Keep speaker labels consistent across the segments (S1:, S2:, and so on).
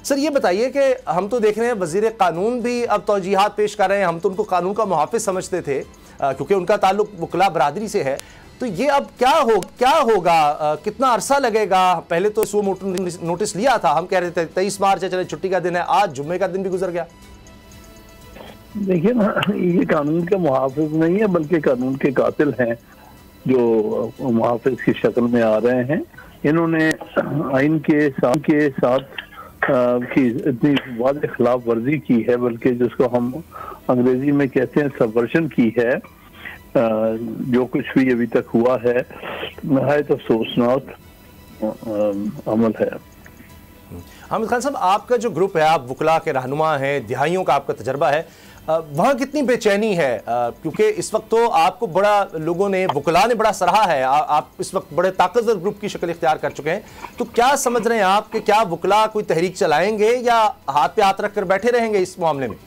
S1: سر یہ بتائیے کہ ہم تو دیکھ رہے ہیں وزیر قانون بھی اب توجیہات پیش کر رہے ہیں، ہم تو ان کو قانون کا محافظ سمجھتے تھے کیونکہ ان کا تعلق وکلاء برادری سے ہے، تو یہ اب کیا ہوگا، کتنا عرصہ لگے گا؟ پہلے تو سو نوٹس لیا تھا، ہم کہہ رہے تھے 23 مارچ ہے، چلے چھٹی کا دن ہے، آج جمعے کا دن بھی گزر گیا۔
S2: دیکھیے نا، یہ قانون کے محافظ نہیں ہے بلکہ قانون کے قاتل ہیں جو محافظ کی شکل میں آ رہے ہیں۔ انہوں نے آئین کے ساتھ کی اتنی واضح خلاف ورزی کی ہے، بلکہ جس کو ہم انگریزی میں کہتے ہیں سبورشن کی ہے۔ جو کچھ بھی ابھی تک ہوا ہے نہایت افسوسناک عمل ہے۔
S1: حامد خان صاحب، آپ کا جو گروپ ہے، آپ وکلاء کے رہنما ہیں، دہائیوں کا آپ کا تجربہ ہے، وہاں کتنی بے چینی ہے؟ کیونکہ اس وقت تو آپ کو بڑا لوگوں نے، وکلاء نے بڑا سراہا ہے، آپ اس وقت بڑے طاقتور گروپ کی شکل اختیار کر چکے ہیں، تو کیا سمجھ رہے ہیں آپ کہ کیا وکلاء کوئی تحریک چلائیں گے یا ہاتھ پہ ہاتھ رکھ کر بیٹھے رہیں گے اس معاملے میں؟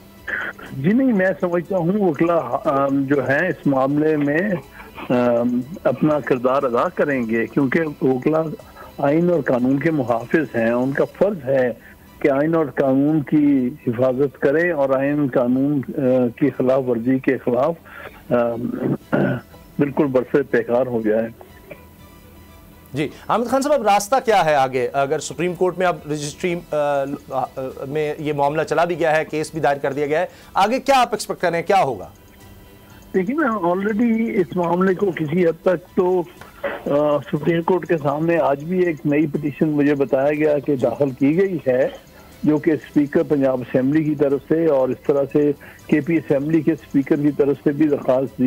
S2: جی نہیں، میں سمجھتا ہوں وکلاء جو ہیں اس معاملے میں اپنا کردار ادا کریں گے، کیونکہ وکلاء آئین اور قانون کے محافظ ہیں۔ ان کا فرض ہے کہ آئین اور قانون کی حفاظت کریں اور آئین قانون کی خلاف ورزی کے خلاف بالکل برسر پیکار ہو جائے۔
S1: جی حامد خان صاحب، اب راستہ کیا ہے آگے؟ اگر سپریم کورٹ میں اب رجسٹری میں یہ معاملہ چلا بھی گیا ہے، کیس بھی دائر کر دیا گیا ہے، آگے کیا آپ ایکسپیکٹ کر رہے ہیں، کیا ہوگا؟
S2: دیکھیے نا، آلریڈی اس معاملے کو کسی حد تک تو سپریم کورٹ کے سامنے آج بھی ایک نئی پٹیشن مجھے بتایا گیا کہ داخل کی گئی ہے، جو کہ اسپیکر پنجاب اسمبلی کی طرف سے اور اس طرح سے کے پی اسمبلی کے اسپیکر کی طرف سے بھی درخواست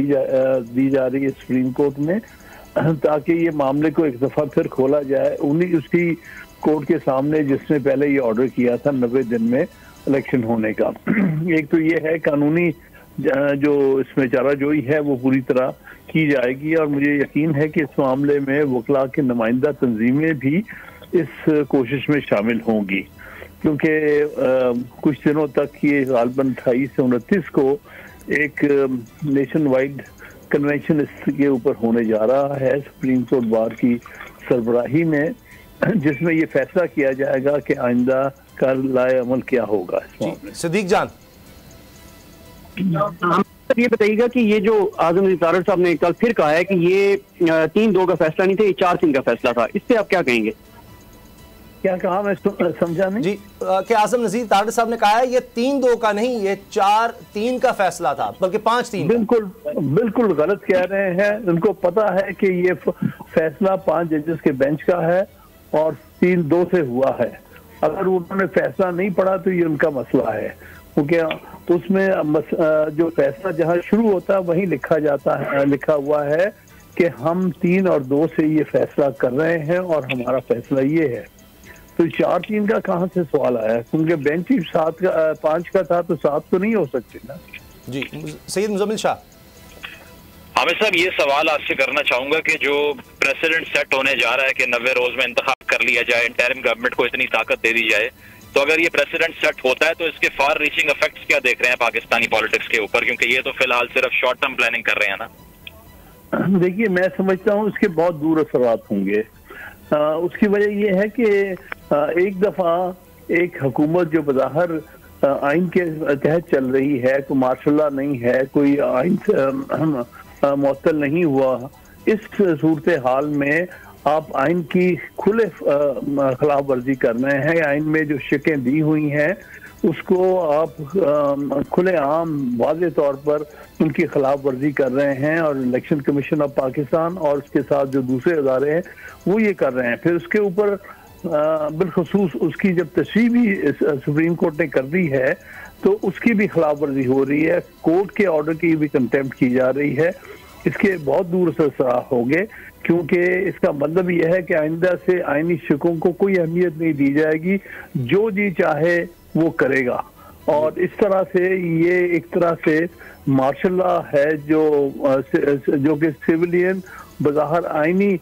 S2: دی جا رہی ہے سپریم کورٹ میں، تاکہ یہ معاملے کو ایک دفعہ پھر کھولا جائے اسی کورٹ کے سامنے جس نے پہلے یہ آرڈر کیا تھا 90 دن میں الیکشن ہونے کا۔ ایک تو یہ ہے قانونی جو اس میں چارہ جوئی ہے وہ پوری طرح کی جائے گی، اور مجھے یقین ہے کہ اس معاملے میں وکلاء کے نمائندہ تنظیمیں بھی اس کوشش میں شامل ہوں گی، کیونکہ کچھ دنوں تک یہ غالباً 28 سے 29 کو ایک نیشن وائڈ کنونشن اس کے اوپر ہونے جا رہا ہے سپریم کورٹ بار کی سربراہی میں، جس میں یہ فیصلہ کیا جائے گا کہ آئندہ کا لائے عمل کیا ہوگا اس معاملے۔
S1: صدیق جان،
S3: یہ بتائیے گا کہ یہ جو اعظم نذیر تارڑ صاحب نے کل پھر کہا ہے کہ یہ 3-2 کا فیصلہ نہیں تھا، یہ 4-3 کا فیصلہ تھا، اس سے آپ کیا کہیں گے؟
S2: کیا کہا، میں سمجھا نہیں؟
S1: جی کہ اعظم نذیر تارڑ صاحب نے کہا ہے یہ 3-2 کا نہیں، یہ 4-3 کا فیصلہ تھا، بلکہ 5-3۔
S2: بالکل غلط کہہ رہے ہیں۔ ان کو پتا ہے کہ یہ فیصلہ 5 ججز کے بینچ کا ہے اور 3-2 سے ہوا ہے۔ اگر انہوں نے فیصلہ نہیں پڑھا تو یہ ان کا مسئلہ ہے، کیونکہ اس میں جو فیصلہ جہاں شروع ہوتا ہے وہیں لکھا ہوا ہے کہ ہم 3 اور 2 سے یہ فیصلہ کر رہے ہیں اور ہمارا فیصلہ یہ ہے۔ تو 4-3 کا کہاں سے سوال آیا؟ کیونکہ بینچ ہی 5 کا تھا تو 7 تو نہیں ہو سکتے نا۔ جی
S1: سید مزمل شاہ۔
S4: حامد صاحب، یہ سوال آپ سے کرنا چاہوں گا کہ جو پریسیڈنٹ سیٹ ہونے جا رہا ہے کہ 90 روز میں انتخاب کر لیا جائے، انٹرم گورنمنٹ کو اتنی طاقت دے دی جائے، تو اگر یہ پریسیڈنٹ سیٹ ہوتا ہے تو اس کے فار ریچنگ افیکٹس کیا دیکھ رہے ہیں پاکستانی پالیٹکس کے اوپر؟ کیونکہ یہ تو فی الحال صرف شارٹ ٹرم پلاننگ کر رہے ہیں نا۔
S2: دیکھیے، میں سمجھتا ہوں اس کے بہت دور اثرات ہوں گے۔ اس کی وجہ یہ ہے کہ ایک دفعہ ایک حکومت جو بظاہر آئین کے تحت چل رہی ہے، کوئی مارشل لا نہیں ہے، کوئی آئین معطل نہیں ہوا، اس صورتحال میں آپ آئین کی کھلے خلاف ورزی کر رہے ہیں۔ آئین میں جو شکیں دی ہوئی ہیں اس کو آپ کھلے عام واضح طور پر ان کی خلاف ورزی کر رہے ہیں، اور الیکشن کمیشن آف پاکستان اور اس کے ساتھ جو دوسرے ادارے ہیں وہ یہ کر رہے ہیں۔ پھر اس کے اوپر بالخصوص اس کی جب تصویب بھی سپریم کورٹ نے کر دی ہے تو اس کی بھی خلاف ورزی ہو رہی ہے، کورٹ کے آرڈر کی بھی کنٹیمپٹ کی جا رہی ہے۔ اس کے بہت دور سے اثرات ہوں گے، کیونکہ اس کا مطلب یہ ہے کہ آئندہ سے آئینی شکوں کو کوئی اہمیت نہیں دی جائے گی، جو جی چاہے وہ کرے گا، اور اس طرح سے یہ ایک طرح سے مارشل لا ہے جو کہ سیولین بظاہر آئینی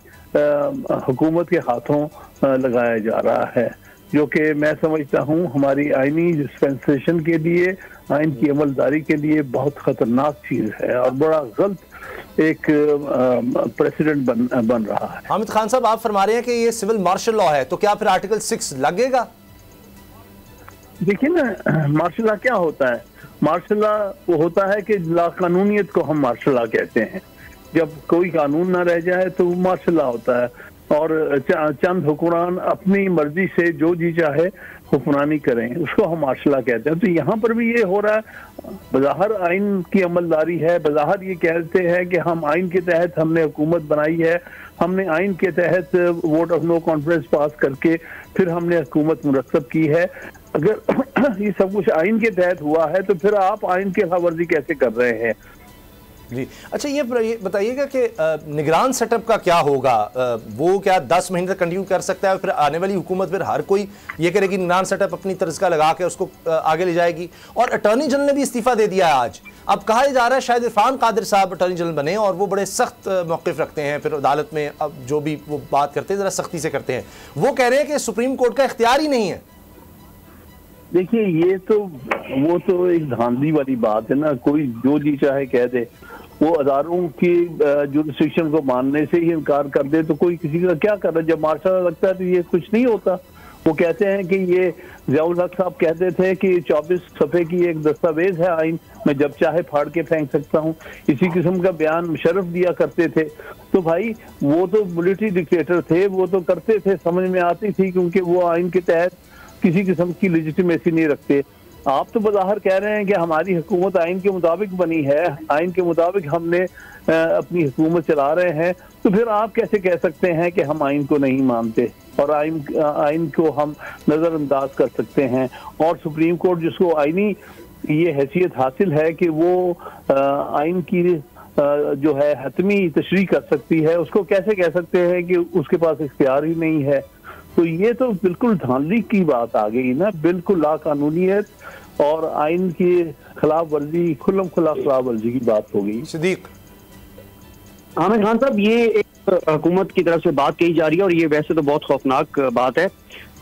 S2: حکومت کے ہاتھوں لگایا جا رہا ہے، جو کہ میں سمجھتا ہوں ہماری آئینی ڈسپینسیشن کے لیے، آئین کی عملداری کے لیے بہت خطرناک چیز ہے اور بڑا غلط ایک پریسیڈنٹ بن رہا ہے۔
S1: حامد خان صاحب، آپ فرما رہے ہیں کہ یہ سول مارشل لا ہے، تو کیا پھر آرٹیکل 6 لگے گا؟
S2: देखिए ना, मार्शल लॉ क्या होता है? मार्शल लॉ वो होता है कि लाकानूनियत को हम मार्शल लॉ कहते हैं। जब कोई कानून ना रह जाए तो वो मार्शल लॉ होता है, और चंद हुक्मरान अपनी मर्जी से जो जी चाहे हुक्मरानी करें, उसको हम मार्शल लॉ कहते हैं। तो यहाँ पर भी ये हो रहा है, बज़ाहिर आइन की अमलदारी है, बज़ाहिर ये कहते हैं कि हम आइन के तहत हमने हुकूमत बनाई है, हमने आइन के तहत वोट ऑफ नो कॉन्फिडेंस पास करके फिर हमने हुकूमत मुरतब की है। अगर ये सब कुछ आइन के तहत हुआ है तो फिर आप आइन की खिलाफवर्जी कैसे कर रहे हैं?
S1: जी अच्छा, ये बताइएगा कि निगरान सेटअप का क्या होगा? वो क्या 10 महीने तक कंटिन्यू कर सकता है, फिर आने वाली हुकूमत फिर हर कोई ये करेगी निगरान सेटअप अपनी तर्ज का लगा के उसको आगे ले जाएगी? और अटॉर्नी जनरल ने भी इस्तीफा दे दिया है आज। अब कहा जा रहा है शायद इरफान कादिर साहब अटॉर्नी जनरल बने और वो बड़े सख्त मौक़िफ़ रखते हैं, फिर अदालत में अब जो भी वो बात करते हैं ज़रा सख्ती से करते हैं। वो कह रहे हैं कि सुप्रीम कोर्ट का इख्तियार ही नहीं है।
S2: देखिए, ये तो वो तो एक धांधली वाली बात है ना, कोई जो जी चाहे कह दे। वो अदारों की जुरिस्डिक्शन को मानने से ही इनकार कर दे तो कोई किसी का क्या कर रहा है? जब मार्शल लॉ लगता है तो ये कुछ नहीं होता। वो कहते हैं कि ये ज़ियाउल हक साहब कहते थे कि 24 सफ़े की एक दस्तावेज है आइन, मैं जब चाहे फाड़ के फेंक सकता हूँ। इसी किस्म का बयान मुशर्रफ दिया करते थे। तो भाई वो तो मिलिट्री डिक्टेटर थे, वो तो करते थे, समझ में आती थी, क्योंकि वो आइन के तहत किसी किस्म की लेजिटिमेसी नहीं रखते। आप तो बज़ाहिर कह रहे हैं कि हमारी हुकूमत आइन के मुताबिक बनी है, आइन के मुताबिक हमने अपनी हुकूमत चला रहे हैं, तो फिर आप कैसे कह सकते हैं कि हम आइन को नहीं मानते और आइन को हम नज़रअंदाज कर सकते हैं? और सुप्रीम कोर्ट जिसको आइनी ये हैसियत हासिल है कि वो आइन की जो है हतमी तशरीह कर सकती है, उसको कैसे कह सकते हैं कि उसके पास इख्तियार ही नहीं है? तो ये तो बिल्कुल धांधली की बात आ गई ना, बिल्कुल लाकानूनियत और आइन की खिलाफ वर्जी, खुल्लम खुला खिलाफ वर्जी की बात हो गई।
S1: सिद्दीक
S3: आमिर खान साहब, ये एक हुकूमत की तरफ से बात कही जा रही है और ये वैसे तो बहुत खौफनाक बात है।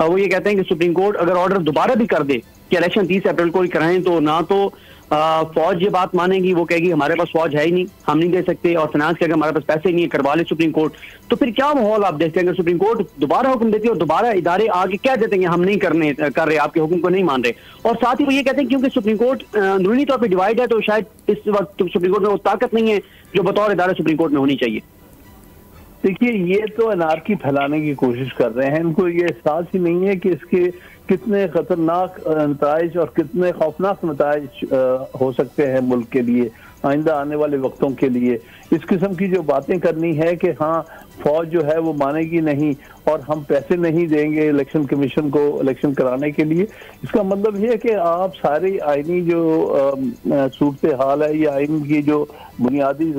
S3: वो ये कहते हैं कि सुप्रीम कोर्ट अगर ऑर्डर दोबारा भी कर दे कि इलेक्शन 30 अप्रैल को ही कराएं, तो ना तो फौज ये बात मानेगी, वो कहेगी हमारे पास फौज है ही नहीं, हम नहीं दे सकते, और फाइनेंस कहेगा हमारे पास पैसे नहीं है, करवा ले सुप्रीम कोर्ट। तो फिर क्या माहौल आप देखते हैं अगर सुप्रीम कोर्ट दोबारा हुक्म देती है और दोबारा इदारे आगे क्या देते हैं, हम नहीं कर रहे, आपके हुक्म को नहीं मान रहे? और साथ ही वो ये कहते हैं क्योंकि सुप्रीम कोर्ट अंदरूनी तौर पर डिवाइड है, तो शायद इस वक्त सुप्रीम कोर्ट में वो ताकत नहीं है जो बतौर इदारे सुप्रीम कोर्ट में होनी चाहिए।
S2: देखिए, ये तो अनारकी फैलाने की कोशिश कर रहे हैं। इनको ये एहसास ही नहीं है कि इसके कितने खतरनाक नताइज और कितने खौफनाक नताइज हो सकते हैं मुल्क के लिए, आइंदा आने वाले वक्तों के लिए। इस किस्म की जो बातें करनी है कि हाँ फौज जो है वो मानेगी नहीं और हम पैसे नहीं देंगे इलेक्शन कमीशन को इलेक्शन कराने के लिए, इसका मतलब ये है कि आप सारी आइनी जो सूरत हाल है या आइन की जो बुनियादी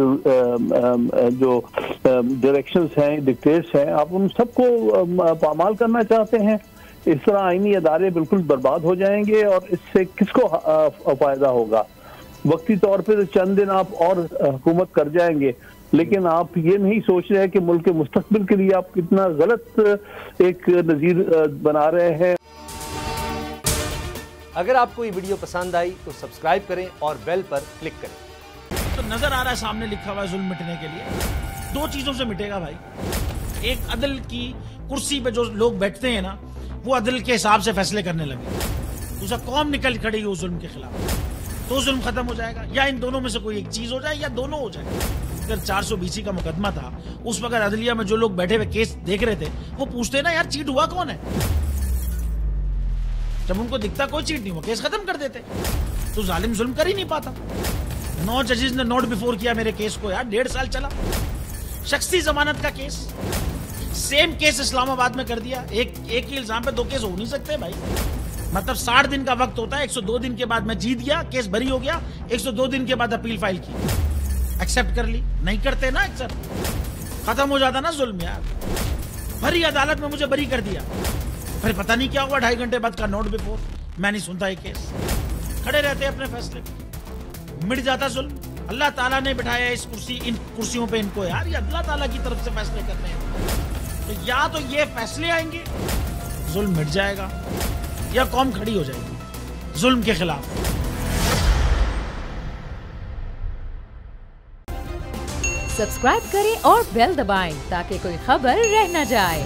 S2: जो डायरेक्शंस हैं, डिक्टेट्स हैं, आप उन सबको पामाल करना चाहते हैं। इस तरह आइनी अदारे बिल्कुल बर्बाद हो जाएंगे और इससे किसको फायदा होगा? वक्ती तौर पे तो चंद दिन आप और हुकूमत कर जाएंगे, लेकिन आप ये नहीं सोच रहे कि मुल्क के मुस्तकबिल के लिए आप कितना गलत एक नज़ीर बना रहे हैं।
S1: अगर आपको ये वीडियो पसंद आई तो सब्सक्राइब करें और बेल पर क्लिक करें।
S5: तो नजर आ रहा है सामने लिखा हुआ है जुल्म मिटने के लिए, दो चीजों से मिटेगा भाई। एक, अदल की कुर्सी पे जो लोग बैठते हैं ना, वो अदल के हिसाब से फैसले करने लगे, दूसरा कौम निकल खड़ी उस जुल्म के खिलाफ, तो जुल्म खत्म हो जाएगा। या इन दोनों में से कोई एक चीज हो जाए या दोनों हो जाए। अगर 420 का मुकदमा था, उस वक्त अदलिया में जो लोग बैठे हुए केस देख रहे थे वो पूछते ना यार चीट हुआ कौन है, जब उनको दिखता कोई चीट नहीं हुआ केस खत्म कर देते। तो जालिम जुल्म कर ही नहीं पाता। 9 जजेस ने नोट बिफोर किया मेरे केस को यार, 1.5 साल चला। शख्सी जमानत का केस, सेम केस इस्लामाबाद में कर दिया। एक ही इल्जाम पे 2 केस हो नहीं सकते भाई। मतलब 60 दिन का वक्त होता है, 102 दिन के बाद मैं जीत गया, केस बरी हो गया, 102 दिन के बाद अपील फाइल की, एक्सेप्ट कर ली। नहीं करते ना एक्सेप्ट, खत्म हो जाता ना जुल्म यार। भरी अदालत में मुझे बरी कर दिया, फिर पता नहीं क्या हुआ 2.5 घंटे बाद का नोट बिफोर, मैं नहीं सुनता ये केस। खड़े रहते अपने फैसले पे, मिट जाता जुल्म। अल्लाह ताला ने बिठाया इस कुर्सी, इन कुर्सियों पे इनको यार, ये अल्लाह ताला की तरफ से फैसले करने हैं। तो या तो ये फैसले आएंगे, जुल्म मिट जाएगा, या कौम खड़ी हो जाएगी जुल्म के खिलाफ।
S6: सब्सक्राइब करें और बेल दबाएं ताकि कोई खबर रह न जाए।